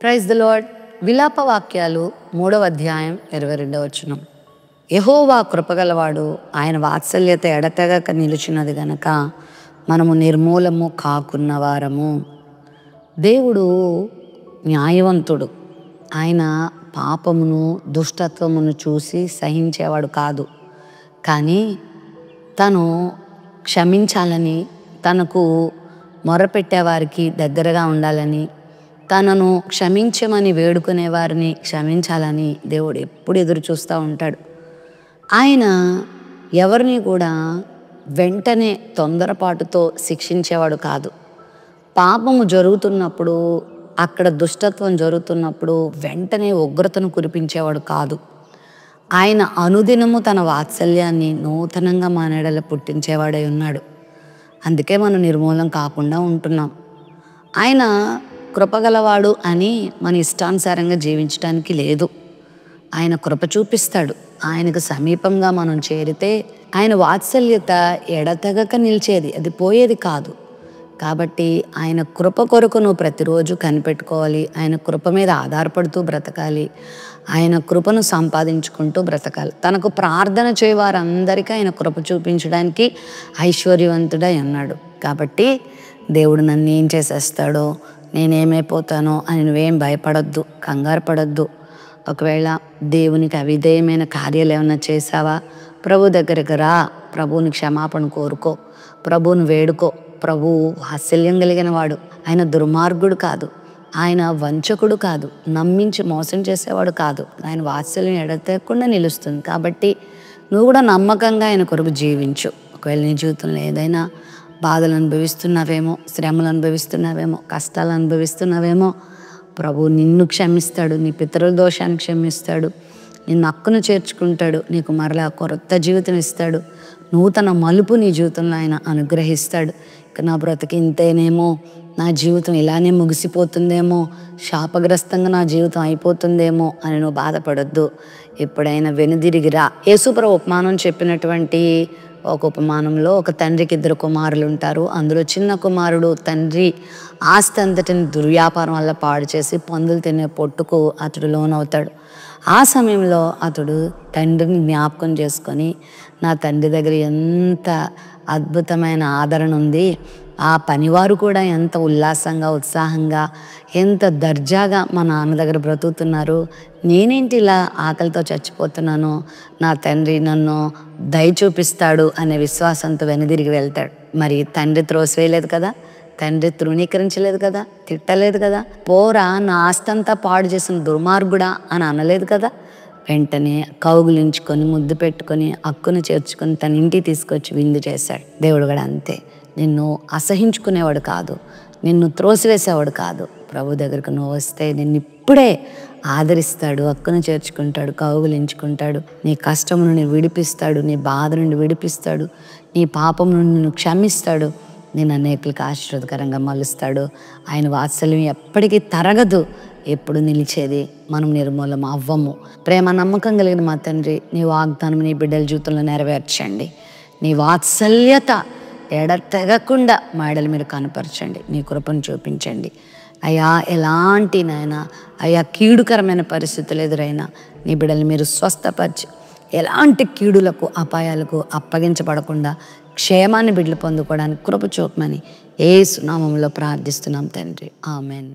Praise the lord. విలాప వాక్యాలు 3వ అధ్యాయం 22వ వచనం. యెహోవా కృపగలవాడు, ఆయన వాత్సల్యత ఎడతెగక నిలిచినది గనక మనము నిర్మూలము కాకున్నవారము. దేవుడు న్యాయవంతుడు. ఆయన పాపమును దుష్టత్వమును చూసి సహించేవాడు కాదు. కానీ తను క్షమించాలని, తనకు మొరపెట్టేవారికి దగ్గరగా ఉండాలని, తనను క్షమించమని వేడుకునే వారిని క్షమించాలని దేవుడు ఎప్పుడు ఎదురు చూస్తూ ఉంటాడు. ఆయన ఎవరిని కూడా వెంటనే తొందరపాటుతో శిక్షించేవాడు కాదు. పాపము జరుగుతున్నప్పుడు, అక్కడ దుష్టత్వం జరుగుతున్నప్పుడు వెంటనే ఉగ్రతను కురిపించేవాడు కాదు. ఆయన అనుదినము తన వాత్సల్యాన్ని నూతనంగా మన ఎడల పుట్టించేవాడై ఉన్నాడు. అందుకే మనం నిర్మూలం కాకుండా ఉంటున్నాం. ఆయన కృపగలవాడు అని మన ఇష్టానుసారంగా జీవించడానికి లేదు. ఆయన కృప చూపిస్తాడు. ఆయనకు సమీపంగా మనం చేరితే ఆయన వాత్సల్యత ఎడతెగక నిలిచేది, అది పోయేది కాదు. కాబట్టి ఆయన కృప కొరకు నువ్వు ప్రతిరోజు కనిపెట్టుకోవాలి. ఆయన కృప మీద ఆధారపడుతూ బ్రతకాలి. ఆయన కృపను సంపాదించుకుంటూ బ్రతకాలి. తనకు ప్రార్థన చేయవారందరికీ ఆయన కృప చూపించడానికి ఐశ్వర్యవంతుడై ఉన్నాడు. కాబట్టి దేవుడు నన్ను ఏం చేసేస్తాడో, నేనేమైపోతానో అని నువ్వేం భయపడొద్దు, కంగారు పడొద్దు. ఒకవేళ దేవునికి అవిధేయమైన కార్యాలు ఏమైనా చేసావా, ప్రభు దగ్గరకు రా, ప్రభువుని క్షమాపణ కోరుకో, ప్రభువుని వేడుకో. ప్రభువు వాత్సల్యం కలిగిన వాడు. ఆయన దుర్మార్గుడు కాదు, ఆయన వంచకుడు కాదు, నమ్మించి మోసం చేసేవాడు కాదు. ఆయన వాత్సల్యం ఎడతెగకుండా నిలుస్తుంది. కాబట్టి నువ్వు కూడా నమ్మకంగా ఆయన కొరకు జీవించు. ఒకవేళ నీ జీవితంలో ఏదైనా బాధలు అనుభవిస్తున్నావేమో, శ్రమలు అనుభవిస్తున్నావేమో, కష్టాలు అనుభవిస్తున్నావేమో, ప్రభు నిన్ను క్షమిస్తాడు. నీ పితరుల దోషాన్ని క్షమిస్తాడు. నిన్ను హక్కును చేర్చుకుంటాడు. నీకు మరలా కొత్త జీవితం ఇస్తాడు. నూతన మలుపు నీ జీవితంలో ఆయన అనుగ్రహిస్తాడు. ఇక నా బ్రతికి ఇంతేనేమో, నా జీవితం ఇలానే ముగిసిపోతుందేమో, శాపగ్రస్తంగా నా జీవితం అయిపోతుందేమో అని నువ్వు బాధపడొద్దు. ఎప్పుడైనా వెనుదిరిగిరా. యేసుప్రభు ఉపమానం చెప్పినటువంటి ఒక ఉపమానంలో ఒక తండ్రికి 2 కుమారులు ఉంటారు. అందులో చిన్న కుమారుడు తండ్రి ఆస్తి అంతటిని దుర్వ్యాపారం వల్ల పాడు చేసి పందులు తినే పొట్టుకు అతడు లోనవుతాడు. ఆ సమయంలో అతడు తండ్రిని జ్ఞాపకం చేసుకొని, నా తండ్రి దగ్గర ఎంత అద్భుతమైన ఆదరణ ఉంది, ఆ పనివారు కూడా ఎంత ఉల్లాసంగా ఉత్సాహంగా ఎంత దర్జాగా మా నాన్న దగ్గర బ్రతుకుతున్నారు, నేనేంటి ఇలా ఆకలితో చచ్చిపోతున్నాను, నా తండ్రి నన్ను దయ చూపిస్తాడు అనే విశ్వాసంతో వెనుదిరిగి వెళ్తాడు. మరి తండ్రి త్రోసివేయలేదు కదా, తండ్రి తృణీకరించలేదు కదా, తిట్టలేదు కదా, పోరా నా ఆస్తంతా పాడు చేసిన దుర్మార్గుడా అని అనలేదు కదా. వెంటనే కౌగులించుకొని ముద్దు పెట్టుకొని హక్కును చేర్చుకొని తన ఇంటికి తీసుకొచ్చి విందు చేశాడు. దేవుడు కూడా అంతే. నిన్ను అసహించుకునేవాడు కాదు, నిన్ను త్రోసివేసేవాడు కాదు. ప్రభు దగ్గరకు నువ్వు వస్తే నిన్ను ఇప్పుడే ఆదరిస్తాడు, హక్కును చేర్చుకుంటాడు, కౌగులించుకుంటాడు. నీ కష్టం నుండి విడిపిస్తాడు, నీ బాధ నుండి విడిపిస్తాడు, నీ పాపం నుండి నిన్ను క్షమిస్తాడు, నేను అనేకులకు ఆశీర్వాదకరంగా మలుస్తాడు. ఆయన వాత్సల్యం ఎప్పటికీ తరగదు, ఎప్పుడు నిలిచేది. మనం నిర్మూలం అవ్వము. ప్రేమ నమ్మకం కలిగిన మా తండ్రి, నీ వాగ్దానం నీ బిడ్డల జీవితంలో నెరవేర్చండి. నీ వాత్సల్యత ఎడతెగకుండా మా ఎడల మీరు కనపరచండి. నీ కృపను చూపించండి అయ్యా. ఎలాంటి నాయన అయ్యా కీడుకరమైన పరిస్థితులు ఎదురైనా నీ బిడ్డలు మీరు స్వస్థపరిచి, ఎలాంటి కీడులకు అపాయాలకు అప్పగించబడకుండా క్షేమాన్ని బిడ్డలు పొందుకోవడానికి కృప చూపమని యేసు నామములో ప్రార్థిస్తున్నాం తండ్రి. ఆమెన్.